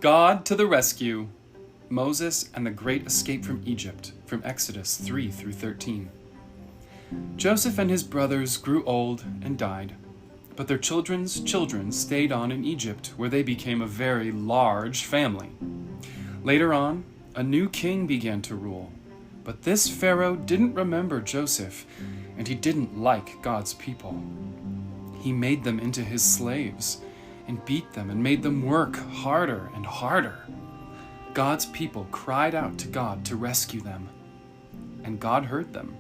God to the rescue. Moses and the great escape from Egypt, from Exodus 3 through 13. Joseph and his brothers grew old and died, but their children's children stayed on in Egypt, where they became a very large family. Later on, a new king began to rule, but this Pharaoh didn't remember Joseph, and he didn't like God's people. He made them into his slaves, and beat them and made them work harder and harder. God's people cried out to God to rescue them, and God heard them.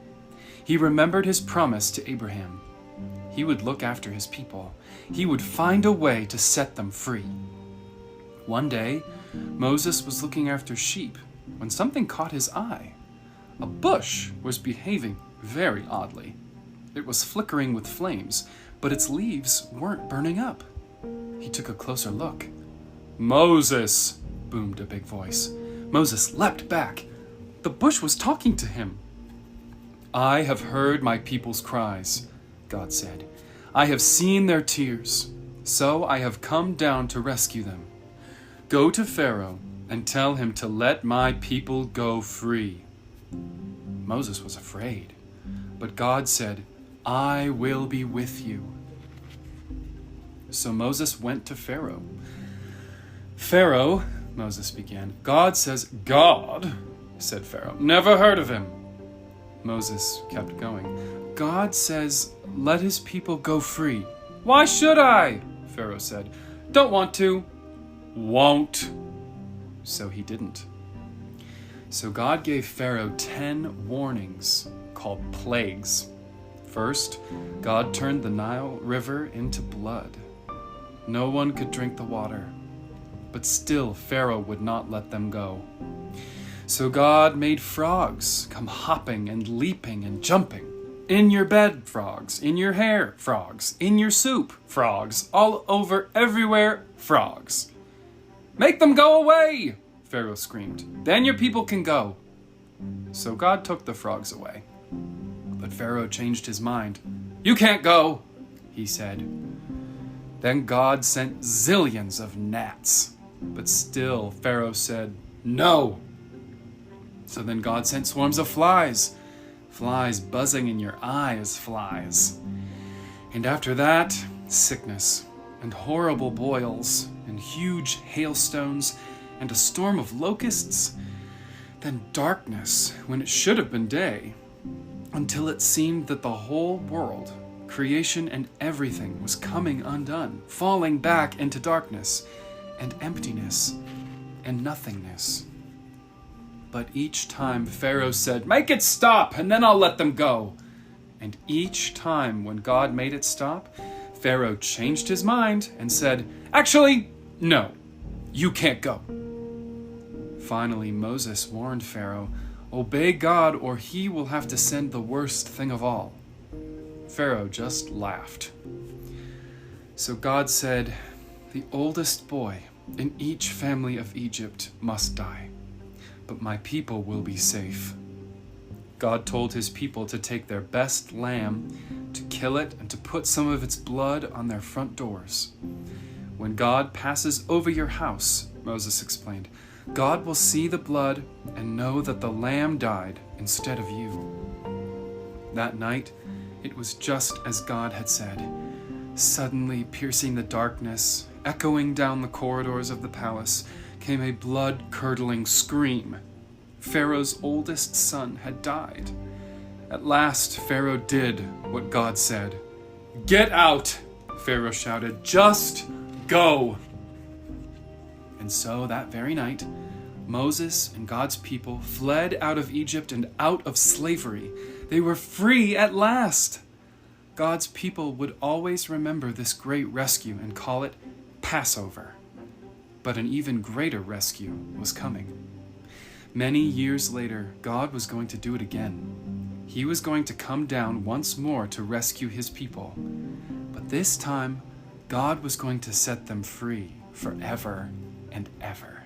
He remembered his promise to Abraham. He would look after his people. He would find a way to set them free. One day, Moses was looking after sheep when something caught his eye. A bush was behaving very oddly. It was flickering with flames, but its leaves weren't burning up. He took a closer look. "Moses!" boomed a big voice. Moses leapt back. The bush was talking to him. "I have heard my people's cries," God said. "I have seen their tears, so I have come down to rescue them. Go to Pharaoh and tell him to let my people go free." Moses was afraid, but God said, "I will be with you." So Moses went to Pharaoh. "Pharaoh," Moses began. "God says," "God," said Pharaoh. "Never heard of him." Moses kept going. "God says, let his people go free." "Why should I?" Pharaoh said. "Don't want to." "Won't." So he didn't. So God gave Pharaoh 10 warnings called plagues. First, God turned the Nile River into blood. No one could drink the water, but still Pharaoh would not let them go. So God made frogs come hopping and leaping and jumping. In your bed, frogs. In your hair, frogs. In your soup, frogs. All over, everywhere, frogs. "Make them go away!" Pharaoh screamed. "Then your people can go." So God took the frogs away. But Pharaoh changed his mind. "You can't go," he said. Then God sent zillions of gnats. But still Pharaoh said, "No." So then God sent swarms of flies. Flies buzzing in your eyes, flies. And after that, sickness and horrible boils and huge hailstones and a storm of locusts. Then darkness when it should have been day, until it seemed that the whole world, creation and everything was coming undone, falling back into darkness and emptiness and nothingness. But each time Pharaoh said, "Make it stop, and then I'll let them go." And each time when God made it stop, Pharaoh changed his mind and said, "Actually, no, you can't go." Finally, Moses warned Pharaoh, "Obey God, or he will have to send the worst thing of all." Pharaoh just laughed. So God said, "The oldest boy in each family of Egypt must die, but my people will be safe." God told his people to take their best lamb, to kill it, and to put some of its blood on their front doors. "When God passes over your house," Moses explained, "God will see the blood and know that the lamb died instead of you." That night, it was just as God had said. Suddenly, piercing the darkness, echoing down the corridors of the palace, came a blood-curdling scream. Pharaoh's oldest son had died. At last, Pharaoh did what God said. "Get out!" Pharaoh shouted. "Just go!" And so that very night, Moses and God's people fled out of Egypt and out of slavery. They were free at last. God's people would always remember this great rescue and call it Passover. But an even greater rescue was coming. Many years later, God was going to do it again. He was going to come down once more to rescue his people. But this time, God was going to set them free forever and ever.